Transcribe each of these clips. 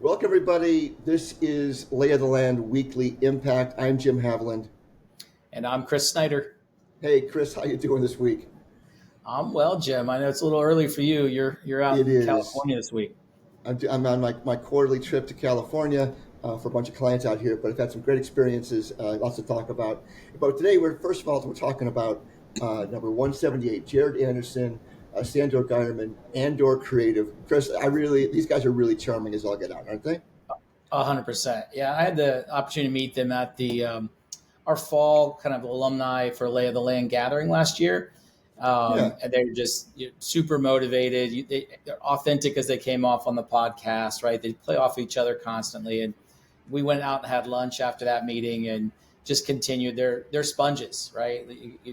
Welcome, everybody. This is Lay of the Land Weekly Impact. I'm Jim Haviland. And I'm Kris Snyder. Hey, Kris, how you doing this week? I'm well, Jim. I know it's a little early for you. You're out It in is. California this week. I'm on my quarterly trip to California for a bunch of clients out here, but I've had some great experiences, lots to talk about. But today, first of all, we're talking about number 178, Jared Anderson, Sandor Geierman, Andor Creative. Kris, these guys are really charming as all get out, aren't they? 100%. Yeah, I had the opportunity to meet them at the our fall kind of alumni for Lay of the Land gathering last year. Yeah. And they were just super motivated. They're authentic as they came off on the podcast, right? They play off each other constantly. And we went out and had lunch after that meeting and just continued. They're sponges, right?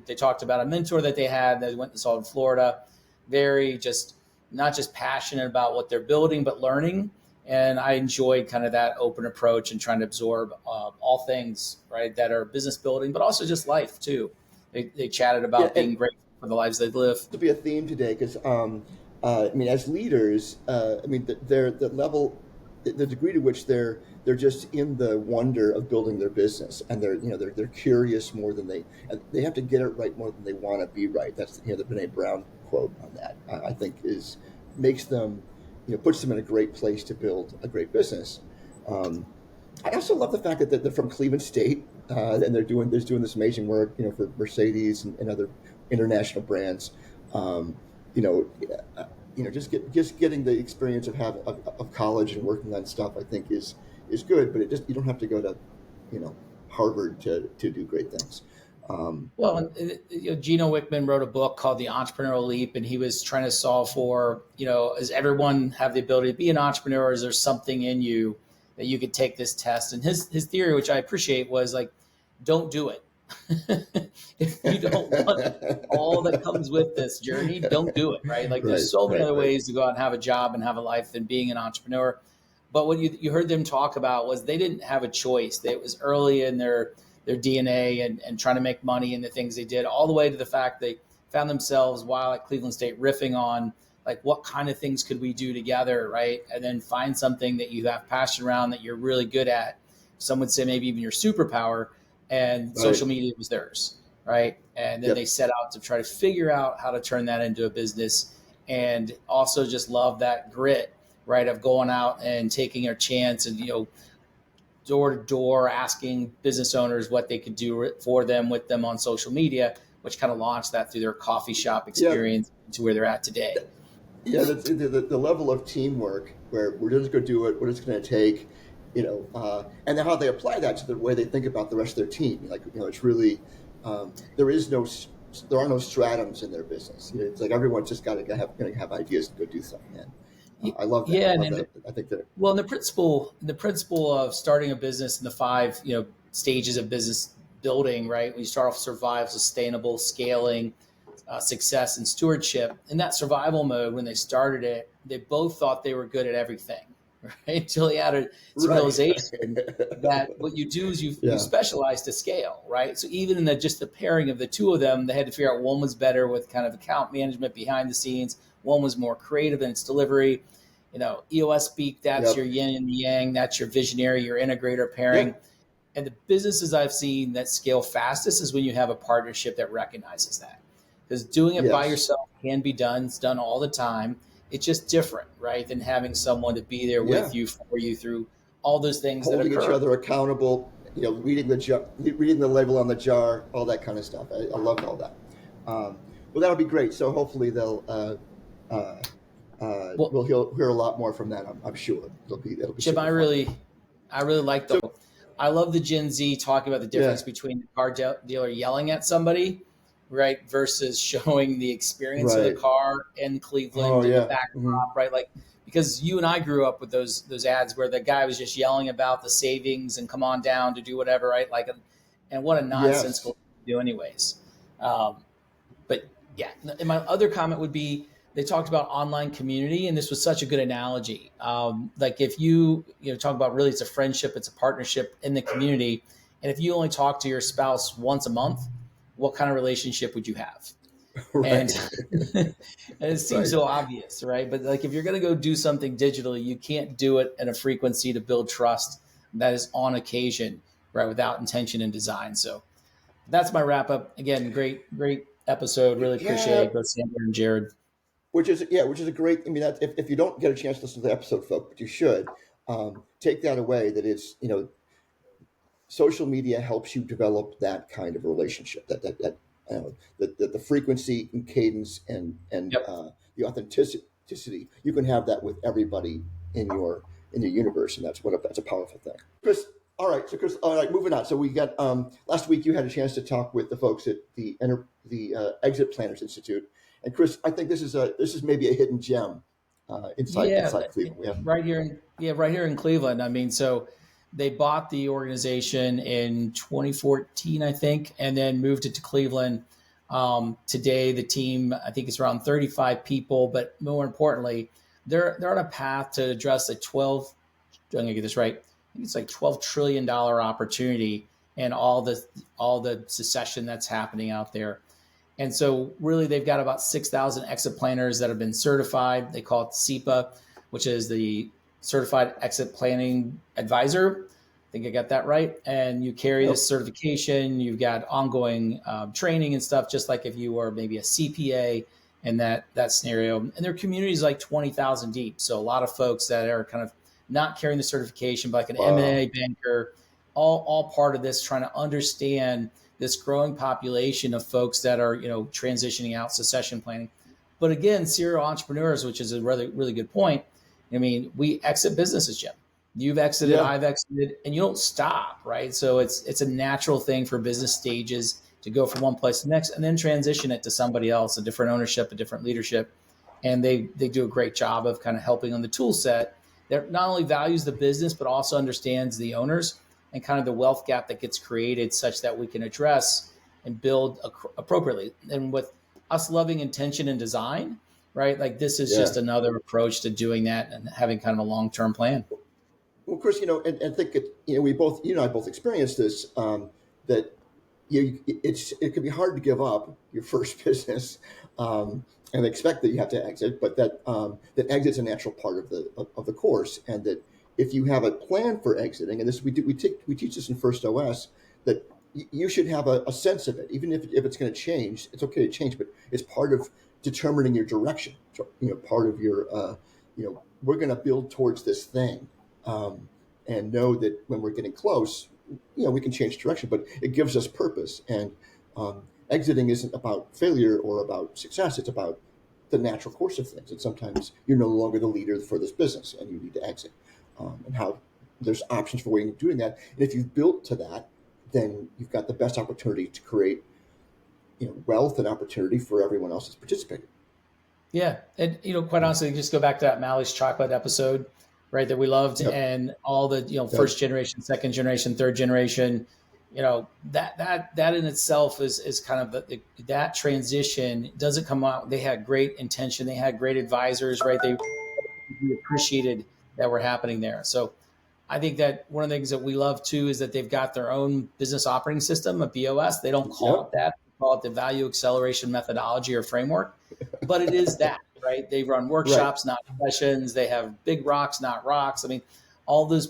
They talked about a mentor that they had that went and saw in Florida. Very just not just passionate about what they're building, but learning. And I enjoyed kind of that open approach and trying to absorb all things, right, that are business building, but also just life too. They chatted about being grateful for the lives they live. To be a theme today, because as leaders, the level, the degree to which they're just in the wonder of building their business, and they're curious more than they have to get it right more than they want to be right. That's the Brene Brown quote on that. I think makes them, puts them in a great place to build a great business. I also love the fact that they're from Cleveland State, and they're doing this amazing work, for Mercedes and other international brands. Just getting the experience of college and working on stuff, I think is good. But you don't have to go to, Harvard to do great things. Gino Wickman wrote a book called The Entrepreneurial Leap, and he was trying to solve for, does everyone have the ability to be an entrepreneur, or is there something in you that you could take this test? And his theory, which I appreciate, was like, don't do it. If you don't want all that comes with this journey, don't do it, right? Like there's so many other ways to go out and have a job and have a life than being an entrepreneur. But what you heard them talk about was they didn't have a choice. It was early in their DNA and trying to make money in the things they did, all the way to the fact they found themselves while at Cleveland State riffing on like what kind of things could we do together, right? And then find something that you have passion around that you're really good at. Some would say maybe even your superpower, and social media was theirs, right? And then they set out to try to figure out how to turn that into a business, and also just love that grit, right, of going out and taking a chance and, door to door asking business owners what they could do for them with them on social media, which kind of launched that through their coffee shop experience to where they're at today. Yeah, that's the level of teamwork where we're just going to do it, what it's going to take, and then how they apply that to the way they think about the rest of their team. It's really there are no stratums in their business. It's like everyone's just got to have ideas and go do something. And I love that. Yeah, I think that. Well, the principle of starting a business in the 5 stages of business building, right? When you start off survive, sustainable, scaling, success, and stewardship. In that survival mode, when they started it, they both thought they were good at everything, right? Until they added specialization. That what you do is you specialize to scale, right? So even in just the pairing of the two of them, they had to figure out one was better with kind of account management behind the scenes. One was more creative in its delivery. EOS speak, that's your yin and yang, that's your visionary, your integrator pairing. Yep. And the businesses I've seen that scale fastest is when you have a partnership that recognizes that. Because doing it by yourself can be done. It's done all the time. It's just different, right, than having someone to be there with you, for you through all those things holding that occur. Each other accountable, reading the label on the jar, all that kind of stuff. I love all that. Well, that'll be great. So hopefully they'll we'll hear a lot more from that. I'm sure it'll be Jim, I really like the. I love the Gen Z talking about the difference between the car dealer yelling at somebody, right, versus showing the experience of the car in Cleveland in the backdrop, right? Like, because you and I grew up with those ads where the guy was just yelling about the savings and come on down to do whatever, right? Like, and what a nonsensical thing to do anyways. But yeah, and my other comment would be, they talked about online community, and this was such a good analogy. Like if you talk about really it's a friendship, it's a partnership in the community. And if you only talk to your spouse once a month, what kind of relationship would you have? And, Right. and it seems Right. so obvious, right? But like if you're going to go do something digitally, you can't do it at a frequency to build trust that is on occasion, right? Without intention and design. So that's my wrap up. Again, great episode. Really Yeah. appreciate both Sandra and Jared. Which is a great. I mean, that if you don't get a chance to listen to the episode, folks, but you should take that away. That it's social media helps you develop that kind of relationship. That the frequency and cadence and Yep. the authenticity. You can have that with everybody in your universe, and that's a powerful thing. Kris, all right. So Kris, all right. Moving on. So we got last week. You had a chance to talk with the folks at the Exit Planners Institute, and Kris, I think this is maybe a hidden gem Yeah, inside Cleveland. Yeah. right here in Cleveland. I mean, so they bought the organization in 2014, I think, and then moved it to Cleveland. Today, the team I think is around 35 people, but more importantly, they're on a path to address a 12. I'm gonna get this right. I think it's like $12 trillion opportunity and all the secession that's happening out there. And so, really, they've got about 6,000 exit planners that have been certified. They call it CEPA, which is the Certified Exit Planning Advisor. I think I got that right. And you carry Yep. this certification. You've got ongoing training and stuff, just like if you were maybe a CPA in that scenario. And their community is like 20,000 deep. So a lot of folks that are kind of not carrying the certification, but like an Wow. M&A banker, all part of this, trying to understand this growing population of folks that are transitioning out, succession planning. But again, serial entrepreneurs, which is a really good point. I mean, we exit businesses, Jim. You've exited, Yeah. I've exited, and you don't stop, right? So it's a natural thing for business stages to go from one place to the next and then transition it to somebody else, a different ownership, a different leadership. And they do a great job of kind of helping on the tool set that not only values the business, but also understands the owners and kind of the wealth gap that gets created such that we can address and build appropriately. And with us loving intention and design, right? Like this is Yeah. just another approach to doing that and having kind of a long-term plan. Well, Kris, and think we both, you and I both experienced this. That it can be hard to give up your first business, and expect that you have to exit, but that exit's a natural part of the course, and that if you have a plan for exiting, and this we teach this in First OS, that you should have a sense of it, even if it's going to change. It's okay to change, but it's part of determining your direction. So, part of your we're going to build towards this thing, and know that when we're getting close, we can change direction, but it gives us purpose. And exiting isn't about failure or about success. It's about the natural course of things. And sometimes you're no longer the leader for this business and you need to exit. And how there's options for way of doing that. And if you've built to that, then you've got the best opportunity to create wealth and opportunity for everyone else that's participating. Yeah, and quite honestly, just go back to that Mally's chocolate episode, right? That we loved, Yep. and all the Yep. first generation, second generation, third generation, that in itself is kind of that transition doesn't come out. They had great intention, they had great advisors, right? We appreciated that were happening there. So I think that one of the things that we love too is that they've got their own business operating system, a BOS. They don't call it Yep. that. They call it the value acceleration methodology or framework, but it is that, right? They run Right. workshops, not sessions. They have big rocks, not rocks. I mean, all this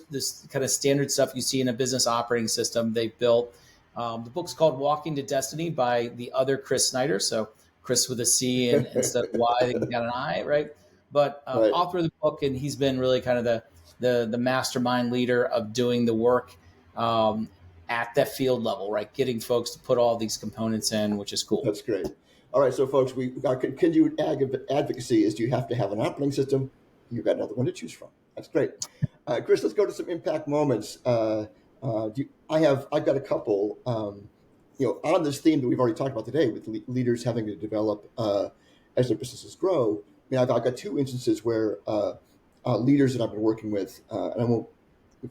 kind of standard stuff you see in a business operating system they've built. The book's called Walking to Destiny by the other Kris Snyder. So Chris with a C and instead of Y, they got an I, right? But Right. author of the book, and he's been really kind of the mastermind leader of doing the work at that field level, right? Getting folks to put all these components in, which is cool. That's great. All right, so folks, we got continued advocacy is, do you have to have an operating system? You've got another one to choose from. That's great. Kris, let's go to some impact moments. I've got a couple, on this theme that we've already talked about today with leaders having to develop as their businesses grow. I mean, I've got two instances where leaders that I've been working with, and I won't,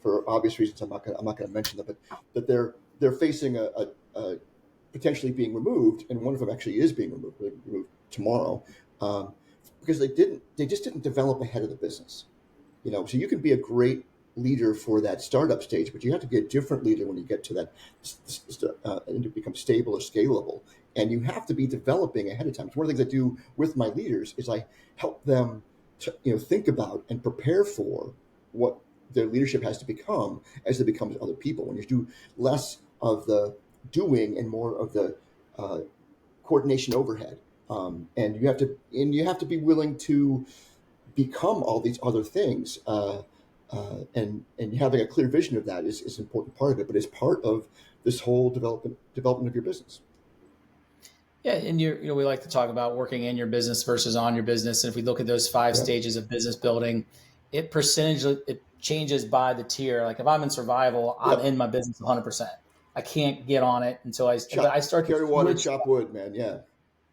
for obvious reasons, I'm not going to mention them, but that they're facing a potentially being removed, and one of them actually is being removed tomorrow, because they just didn't develop ahead of the business. So you can be a great leader for that startup stage, but you have to be a different leader when you get to that and to become stable or scalable. and you have to be developing ahead of time. It's one of the things I do with my leaders is I help them to, think about and prepare for what their leadership has to become as they become other people. When you do less of the doing and more of the coordination overhead, and you have to be willing to become all these other things. And having a clear vision of that is an important part of it, but it's part of this whole development of your business. Yeah, and we like to talk about working in your business versus on your business. And if we look at those five Yeah. stages of business building, it changes by the tier. Like if I'm in survival, I'm Yep. in my business 100%. I can't get on it until I start to Carry water, switch. chop wood, man. Yeah.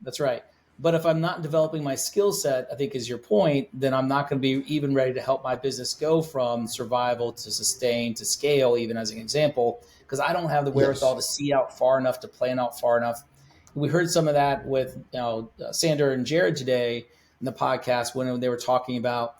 That's right. But if I'm not developing my skill set, I think is your point, then I'm not going to be even ready to help my business go from survival to sustain to scale, even as an example, because I don't have the Yes. wherewithal to see out far enough, to plan out far enough. We heard some of that with Sander and Jared today in the podcast when they were talking about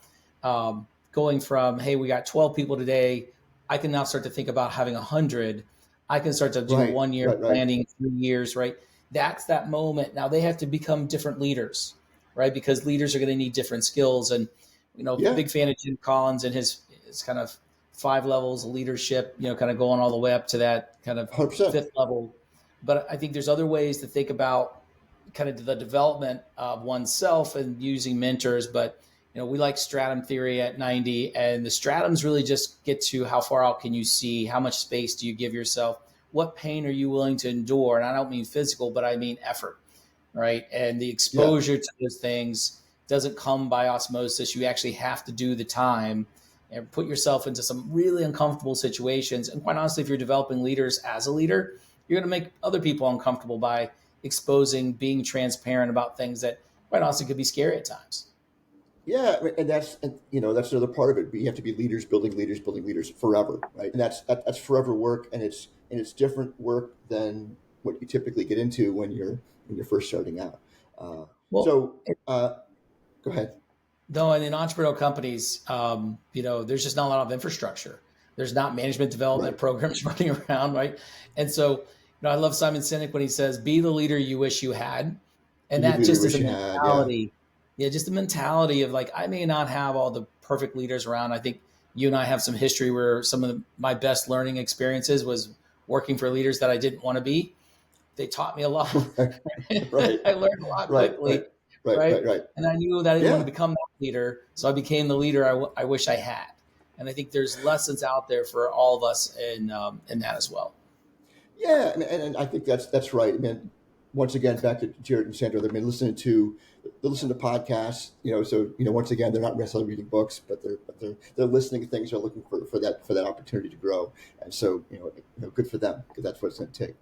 going from, hey, we got 12 people today. I can now start to think about having 100. I can start to do Right. 1 year Right. planning, 3 years, right? That's that moment. Now they have to become different leaders, right? Because leaders are going to need different skills. And, Yeah. big fan of Jim Collins and his kind of 5 levels of leadership, kind of going all the way up to that kind of 100%. fifth level. But I think there's other ways to think about kind of the development of oneself and using mentors. But, we like stratum theory at 90, and the stratums really just get to how far out can you see, how much space do you give yourself, what pain are you willing to endure? And I don't mean physical, but I mean effort, right? And the Yeah. exposure to those things doesn't come by osmosis. You actually have to do the time and put yourself into some really uncomfortable situations. And quite honestly, if you're developing leaders as a leader, you're going to make other people uncomfortable by exposing, being transparent about things that quite honestly could be scary at times. Yeah, and that's another part of it. We have to be leaders building leaders forever, right? And that's forever work, and it's different work than what you typically get into when you're first starting out. Uh, Well, so go ahead. no, and in entrepreneurial companies, there's just not a lot of infrastructure. There's not management development Right. programs running around, right? And so, I love Simon Sinek when he says, "Be the leader you wish you had," and Be the that leader you just is wish a you had. Yeah. mentality. Yeah, just a mentality of like, I may not have all the perfect leaders around. I think you and I have some history where some of my best learning experiences was working for leaders that I didn't want to be. They taught me a lot. Right. I learned a lot Right. Right. quickly, Right. right? Right. Right. And I knew that I didn't want to Yeah. become that leader, so I became the leader I wish I had. And I think there's lessons out there for all of us in that as well. Yeah, and I think that's right. I mean, once again, back to Jared and Sandra, they've been they listen to podcasts. So once again, they're not necessarily reading books, but they're listening to things. They're looking for that opportunity to grow, and so good for them because that's what it's going to take.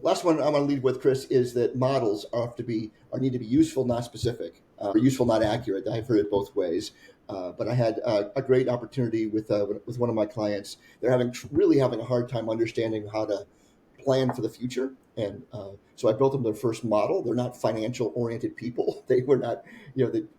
Last one I'm going to lead with, Chris, is that models need to be useful, not specific, or useful, not accurate. I've heard it both ways. But I had a great opportunity with one of my clients. They're really having a hard time understanding how to plan for the future. And so I built them their first model. They're not financial oriented people. They were not,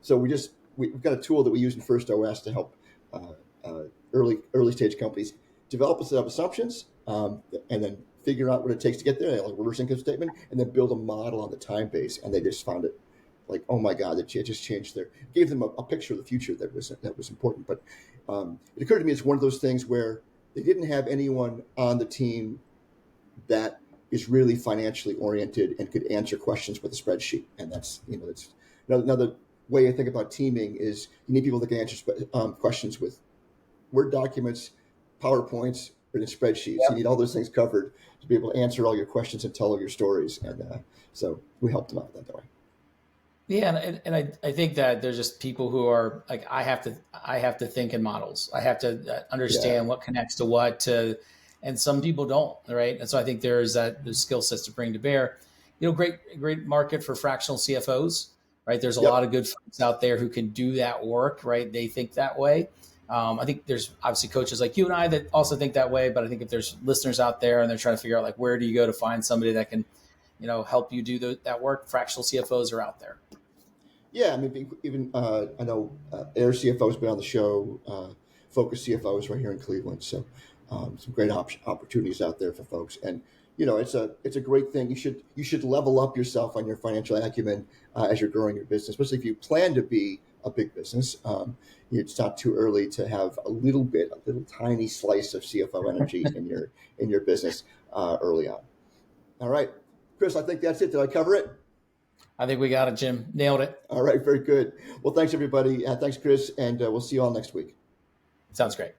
so we've got a tool that we use in First OS to help uh, early stage companies develop a set of assumptions and then figure out what it takes to get there, like reverse income statement, and then build a model on the time base. And they just found it like, oh my God, it just changed gave them a picture of the future that was important. But it occurred to me it's one of those things where they didn't have anyone on the team that is really financially oriented and could answer questions with a spreadsheet. And that's another way I think about teaming is you need people that can answer questions with Word documents, PowerPoints, or in spreadsheets. You need all those things covered to be able to answer all your questions and tell all your stories. And so we helped them out that way. Yeah, and I think that there's just people who are like, I have to think in models. I have to Yeah. understand what connects to what to, and some people don't, right? And so I think there's the skill sets to bring to bear. Great market for fractional CFOs, right? There's a lot Yep. of good folks out there who can do that work, right? They think that way. I think there's obviously coaches like you and I that also think that way, but I think if there's listeners out there and they're trying to figure out like where do you go to find somebody that can, help you do that work, fractional CFOs are out there. Yeah, I mean, even I know Air CFO's been on the show. Focus CFOs right here in Cleveland. So some great opportunities out there for folks. And it's a great thing. You should level up yourself on your financial acumen as you're growing your business, especially if you plan to be a big business. It's not too early to have a little tiny slice of CFO energy in your business early on. All right, Kris, I think that's it. Did I cover it? I think we got it, Jim. Nailed it. All right, very good. Well, thanks everybody. Thanks, Kris, and we'll see you all next week. Sounds great.